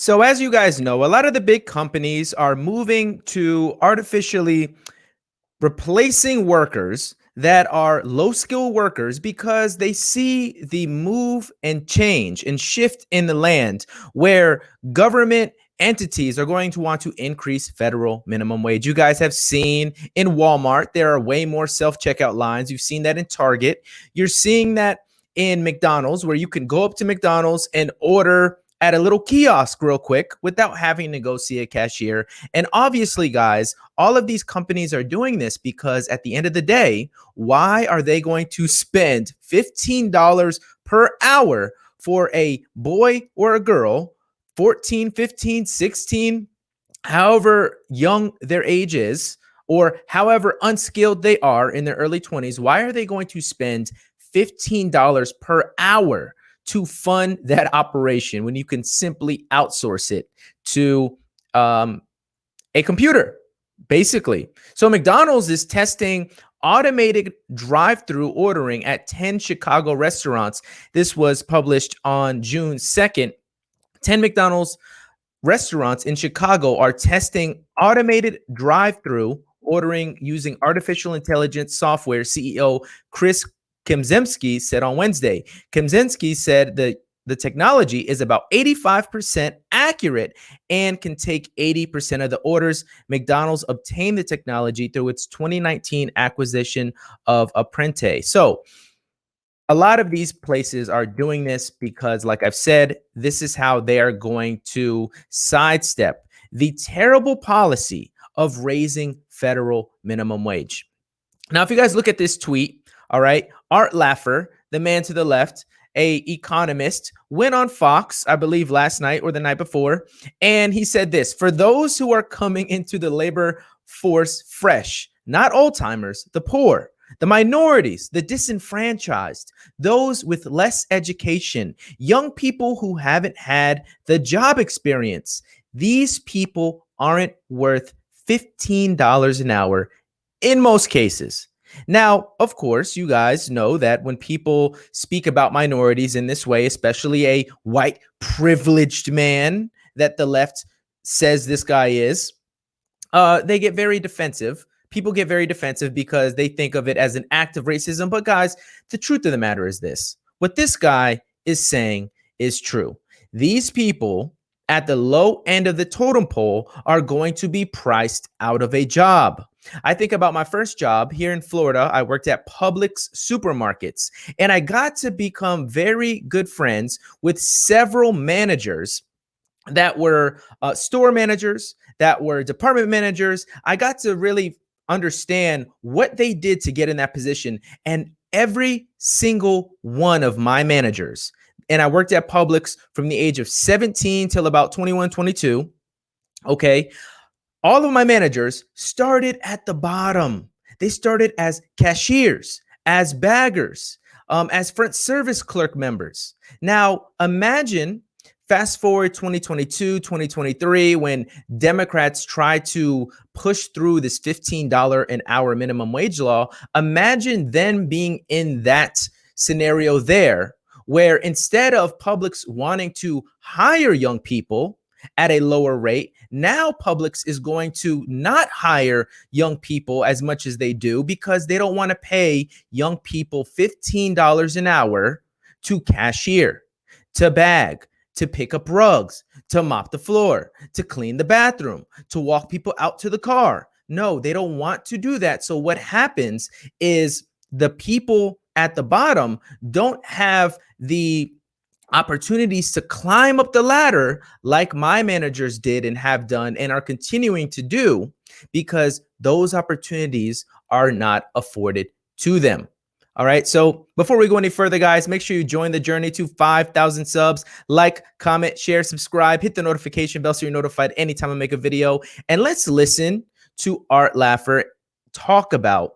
So, as you guys know, a lot of the big companies are moving to artificially replacing workers that are low skill workers because they see the move and change and shift in the land where government entities are going to want to increase federal minimum wage. You guys have seen in Walmart, there are way more self checkout lines. You've seen that in Target. You're seeing that in McDonald's, where you can go up to McDonald's and order at a little kiosk real quick without having to go see a cashier. And obviously, guys, all of these companies are doing this because at the end of the day, why are they going to spend $15 per hour for a boy or a girl, 14, 15, 16, however young their age is, or however unskilled they are in their early 20s? Why are they going to spend $15 per hour to fund that operation when you can simply outsource it to a computer, basically? So McDonald's is testing automated drive-thru ordering at 10 Chicago restaurants. This was published on June 2nd. 10 McDonald's restaurants in Chicago are testing automated drive-thru ordering using artificial intelligence software, CEO Chris Kemzemski said on Wednesday. Kemzemski said that the technology is about 85% accurate and can take 80% of the orders. McDonald's obtained the technology through its 2019 acquisition of Apprente. So a lot of these places are doing this because, like I've said, this is how they are going to sidestep the terrible policy of raising federal minimum wage. Now, if you guys look at this tweet, all right, Art Laffer, the man to the left, a economist, went on Fox, I believe last night or the night before, and he said this: for those who are coming into the labor force fresh, not old timers, the poor, the minorities, the disenfranchised, those with less education, young people who haven't had the job experience, these people aren't worth $15 an hour in most cases. Now, of course, you guys know that when people speak about minorities in this way, especially a white privileged man that the left says this guy is, they get very defensive. People get very defensive because they think of it as an act of racism. But guys, the truth of the matter is this: what this guy is saying is true. These people at the low end of the totem pole are going to be priced out of a job. I think about my first job here in Florida. I worked at Publix supermarkets, and I got to become very good friends with several managers that were store managers, that were department managers. I got to really understand what they did to get in that position. And every single one of my managers, and I worked at Publix from the age of 17 till about 21, 22. Okay. All of my managers started at the bottom. They started as cashiers, as baggers, as front service clerk members. Now, imagine fast forward 2022, 2023, when Democrats try to push through this $15 an hour minimum wage law. Imagine them being in that scenario there, where instead of Publix wanting to hire young people at a lower rate, now Publix is going to not hire young people as much as they do because they don't want to pay young people $15 an hour to cashier, to bag, to pick up rugs, to mop the floor, to clean the bathroom, to walk people out to the car. No, they don't want to do that. So what happens is the people at the bottom don't have the opportunities to climb up the ladder like my managers did and have done and are continuing to do, because those opportunities are not afforded to them. All right. So before we go any further, guys, make sure you join the journey to 5,000 subs. Like, comment, share, subscribe, hit the notification bell so you're notified anytime I make a video. And let's listen to Art Laffer talk about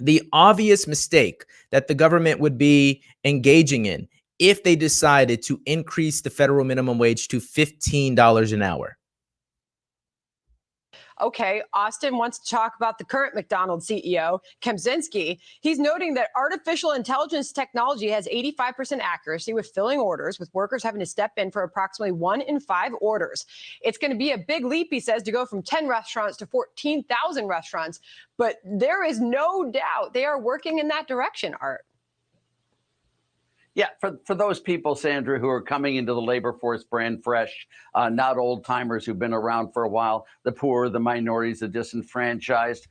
the obvious mistake that the government would be engaging in if they decided to increase the federal minimum wage to $15 an hour. Okay, Austin wants to talk about the current McDonald's CEO, Kemzinski. He's noting that artificial intelligence technology has 85% accuracy with filling orders, with workers having to step in for approximately 1 in 5 orders. It's going to be a big leap, he says, to go from 10 restaurants to 14,000 restaurants. But there is no doubt they are working in that direction, Art. Yeah, for those people, Sandra, who are coming into the labor force brand fresh, not old timers who've been around for a while, the poor, the minorities, the disenfranchised,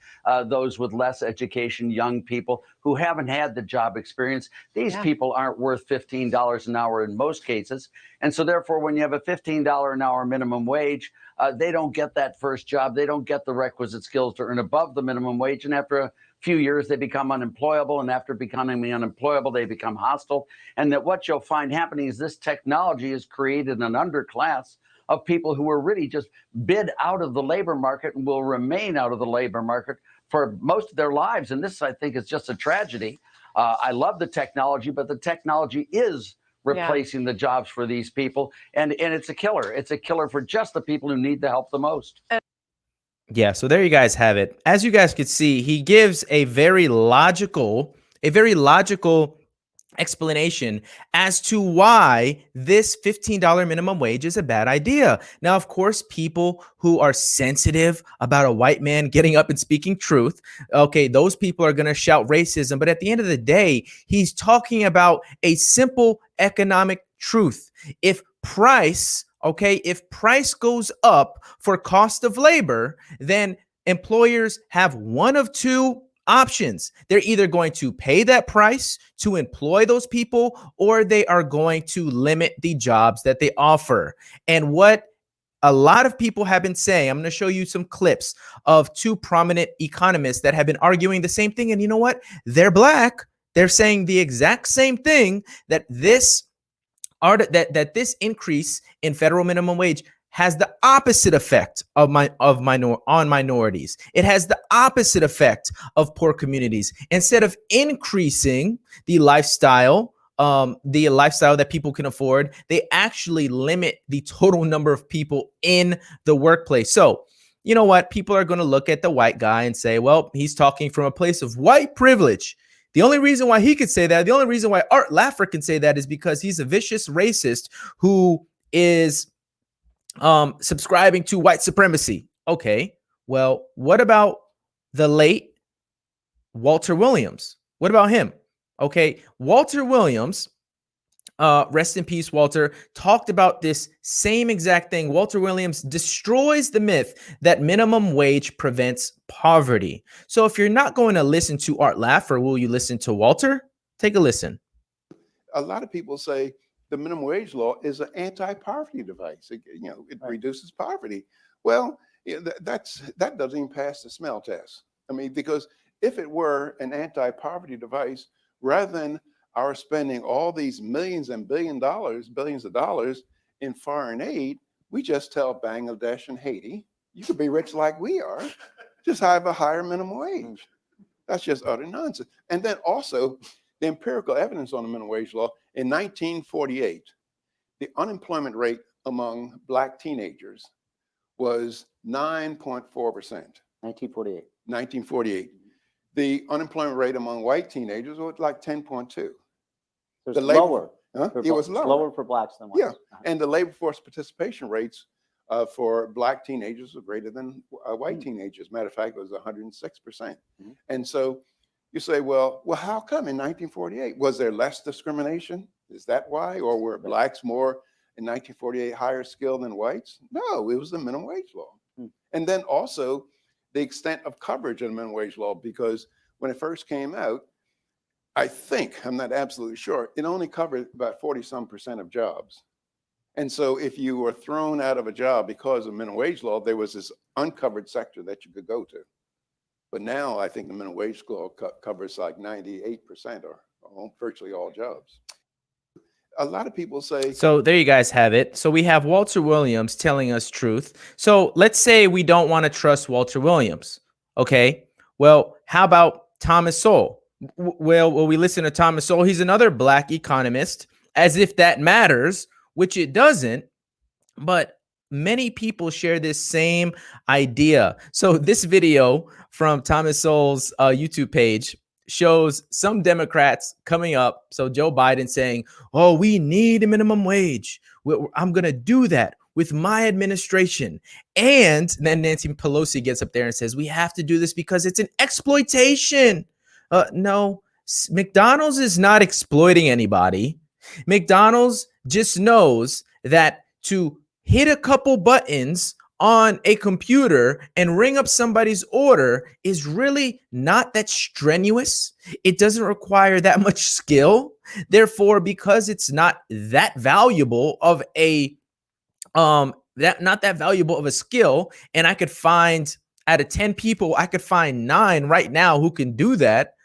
those with less education, young people who haven't had the job experience, these people aren't worth $15 an hour in most cases. And so therefore, when you have a $15 an hour minimum wage, they don't get that first job. They don't get the requisite skills to earn above the minimum wage. And after a few years, they become unemployable. And after becoming unemployable, they become hostile. And that what you'll find happening is this technology has created an underclass of people who are really just bid out of the labor market and will remain out of the labor market for most of their lives. And this, I think, is just a tragedy. I love the technology, but the technology is replacing the jobs for these people. And it's a killer. It's a killer for just the people who need the help the most. Yeah, so there you guys have it. As you guys could see, he gives a very logical explanation as to why this $15 minimum wage is a bad idea. Now, of course, people who are sensitive about a white man getting up and speaking truth, okay, those people are going to shout racism. But at the end of the day, he's talking about a simple economic truth. If price goes up for cost of labor, then employers have one of two options. They're either going to pay that price to employ those people, or they are going to limit the jobs that they offer. And what a lot of people have been saying, I'm going to show you some clips of two prominent economists that have been arguing the same thing. And you know what? They're black. They're saying the exact same thing, that this increase in federal minimum wage has the opposite effect on minorities. It has the opposite effect of poor communities. Instead of increasing the lifestyle that people can afford, they actually limit the total number of people in the workplace. So, you know what? People are going to look at the white guy and say, well, he's talking from a place of white privilege. The only reason why he could say that, the only reason why Art Laffer can say that is because he's a vicious racist who is subscribing to white supremacy. Okay, well, what about the late Walter Williams? What about him? Okay, Walter Williams, rest in peace, Walter, talked about this same exact thing. Walter Williams destroys the myth that minimum wage prevents poverty. So if you're not going to listen to Art Laffer, will you listen to Walter? Take a listen. A lot of people say the minimum wage law is an anti-poverty device. It reduces poverty. Well, that doesn't even pass the smell test. I mean, because if it were an anti-poverty device, rather than our spending all these millions and billions of dollars in foreign aid, we just tell Bangladesh and Haiti, you could be rich like we are, just have a higher minimum wage. That's just utter nonsense. And then also, the empirical evidence on the minimum wage law, in 1948, the unemployment rate among Black teenagers was 9.4%. 1948. 1948. The unemployment rate among white teenagers was like 10.2. It was lower. It was lower. Lower for Blacks than whites. Yeah, and the labor force participation rates for Black teenagers were greater than white teenagers. Matter of fact, it was 106%. And so you say, well, how come in 1948? Was there less discrimination? Is that why? Or were Blacks more in 1948 higher skilled than whites? No, it was the minimum wage law. And then also the extent of coverage of the minimum wage law, because when it first came out, I think, I'm not absolutely sure, it only covered about 40-some% of jobs. And so if you were thrown out of a job because of minimum wage law, there was this uncovered sector that you could go to. But now I think the minimum wage law covers like 98% or virtually all jobs. A lot of people say... So there you guys have it. So we have Walter Williams telling us truth. So let's say we don't want to trust Walter Williams. Okay. Well, how about Thomas Sowell? Well, will we listen to Thomas Sowell? He's another Black economist, as if that matters, which it doesn't. But many people share this same idea. So this video from Thomas Sowell's YouTube page shows some Democrats coming up. So Joe Biden saying, oh, we need a minimum wage. I'm going to do that with my administration. And then Nancy Pelosi gets up there and says, we have to do this because it's an exploitation. No, McDonald's is not exploiting anybody. McDonald's just knows that to hit a couple buttons on a computer and ring up somebody's order is really not that strenuous. It doesn't require that much skill. Therefore, because it's not that valuable of a not that valuable of a skill, and I could find out of 10 people, I could find 9 right now who can do that.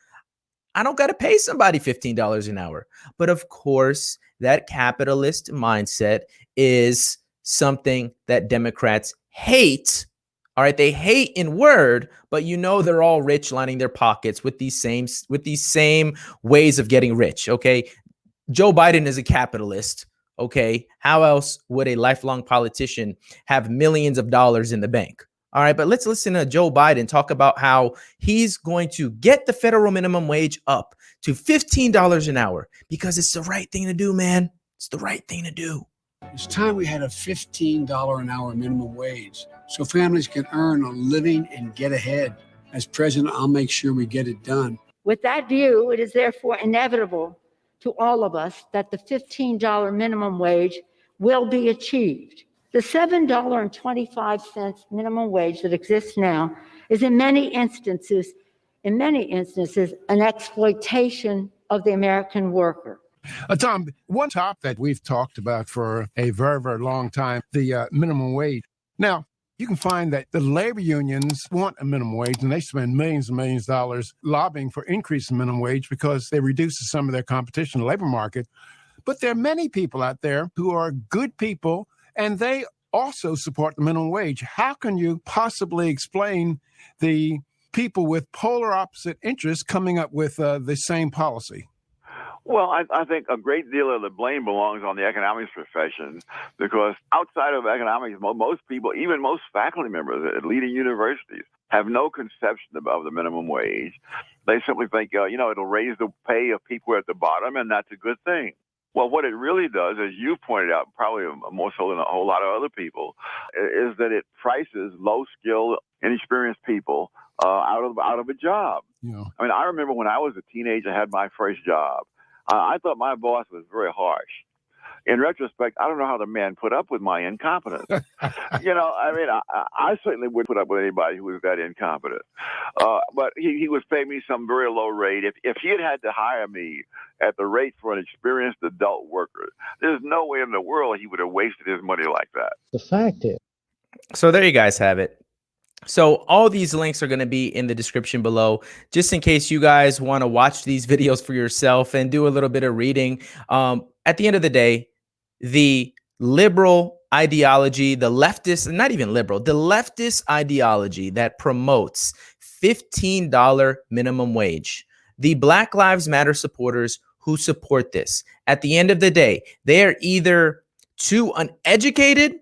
I don't got to pay somebody $15 an hour. But of course, that capitalist mindset is something that Democrats hate. All right, they hate in word, but you know they're all rich, lining their pockets with these same ways of getting rich. Okay, Joe Biden is a capitalist. Okay, how else would a lifelong politician have millions of dollars in the bank? All right, but let's listen to Joe Biden talk about how he's going to get the federal minimum wage up to $15 an hour because it's the right thing to do, man. It's the right thing to do. It's time we had a $15 an hour minimum wage so families can earn a living and get ahead. As president, I'll make sure we get it done. With that view, it is therefore inevitable to all of us that the $15 minimum wage will be achieved. The $7.25 minimum wage that exists now is in many instances, an exploitation of the American worker. Tom, one topic that we've talked about for a very, very long time, the minimum wage. Now, you can find that the labor unions want a minimum wage, and they spend millions and millions of dollars lobbying for increase in minimum wage because they reduce some of their competition in the labor market. But there are many people out there who are good people, and they also support the minimum wage. How can you possibly explain the people with polar opposite interests coming up with the same policy? Well, I think a great deal of the blame belongs on the economics profession, because outside of economics, most people, even most faculty members at leading universities, have no conception of the minimum wage. They simply think, it'll raise the pay of people at the bottom, and that's a good thing. Well, what it really does, as you pointed out, probably more so than a whole lot of other people, is that it prices low-skilled, inexperienced people out of a job. Yeah. I mean, I remember when I was a teenager, I had my first job. I thought my boss was very harsh. In retrospect, I don't know how the man put up with my incompetence. I certainly wouldn't put up with anybody who was that incompetent. But he was paying me some very low rate. If he had to hire me at the rate for an experienced adult worker, there's no way in the world he would have wasted his money like that. The fact is. So there you guys have it. So all these links are going to be in the description below, just in case you guys want to watch these videos for yourself and do a little bit of reading. At the end of the day, the liberal ideology, the leftist, not even liberal, the leftist ideology that promotes $15 minimum wage, the Black Lives Matter supporters who support this, at the end of the day, they are either too uneducated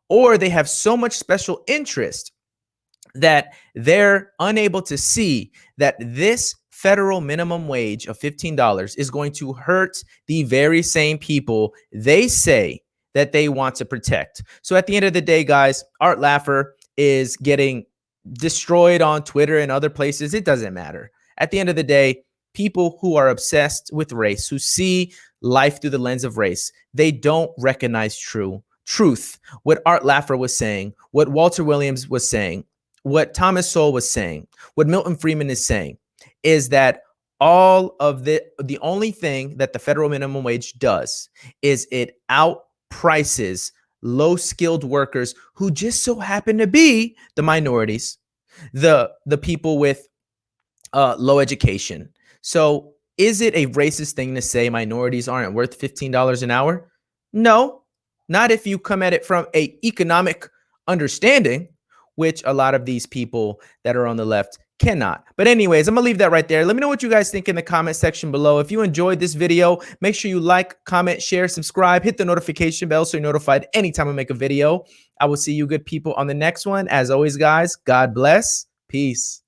or they have so much special interest that they're unable to see that this federal minimum wage of $15 is going to hurt the very same people they say that they want to protect. So at the end of the day, guys, Art Laffer is getting destroyed on Twitter and other places. It doesn't matter. At the end of the day, people who are obsessed with race, who see life through the lens of race, they don't recognize truth. What Art Laffer was saying, what Walter Williams was saying, what Thomas Sowell was saying, what Milton Friedman is saying, is that all of the only thing that the federal minimum wage does is it outprices low-skilled workers who just so happen to be the minorities, the people with low education. So is it a racist thing to say minorities aren't worth $15 an hour? No, not if you come at it from an economic understanding, which a lot of these people that are on the left Cannot. But anyways, I'm gonna leave that right there. Let me know what you guys think in the comment section below. If you enjoyed this video, make sure you like, comment, share, subscribe, hit the notification bell so you're notified anytime I make a video. I will see you good people on the next one. As always, guys, God bless. Peace.